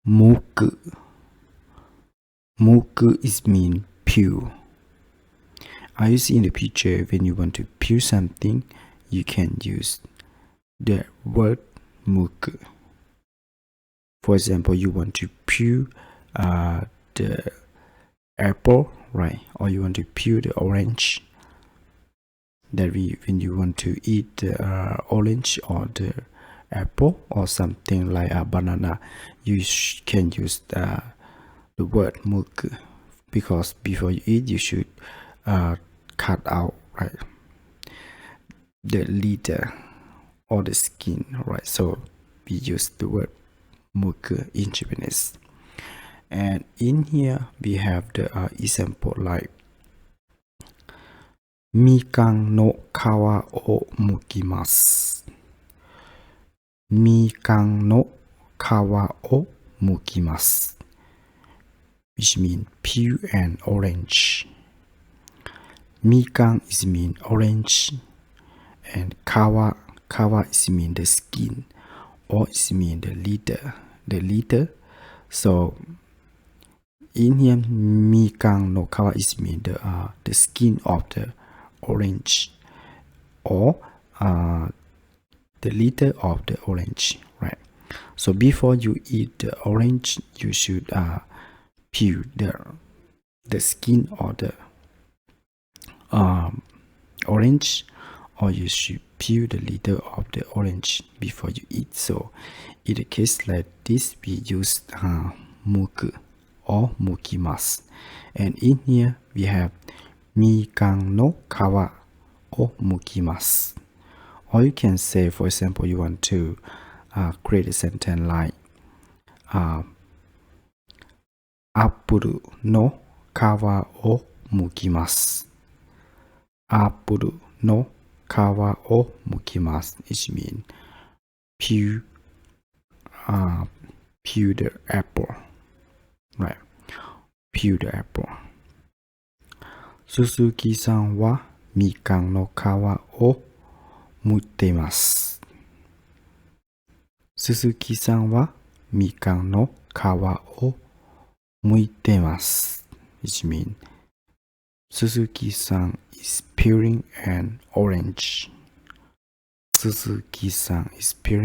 Muku. Muku is mean pure. As you see in the picture, when you want to pure something, you can use the word muku. For example, you want to pure the apple, right? Or you want to pure the orange. When you want to eat the orange or the apple or something like a banana, you can use the word muku, because before you eat, you should cut out, right, the leather or the skin, right? So we use the word muku in Japanese. And in here we have the example like mikan no kawa o mukimasu. Mikan no kawa o mukimasu, which means pure and orange. Mikan is mean orange, and kawa is mean the skin, or is mean the leather. So in here, mikan no kawa is mean the skin of the orange, or the leather of the orange, right? So before you eat the orange, you should peel the skin of the orange, or you should peel the leather of the orange before you eat. So in a case like this, we use muku or mukimasu. And in here we have mikan no kawa o mukimasu. Or you can say, for example, you want to create a sentence like apple no kawa o mukimasu. Apple no kawa o mukimasu. It means peel the apple, right? Peel the apple. Suzuki-san wa mikan no kawa o muitemasu. Suzuki-san wa mikan no kawa o muitemasu, which means Suzuki-san is peeling an orange. Suzuki-san is peeling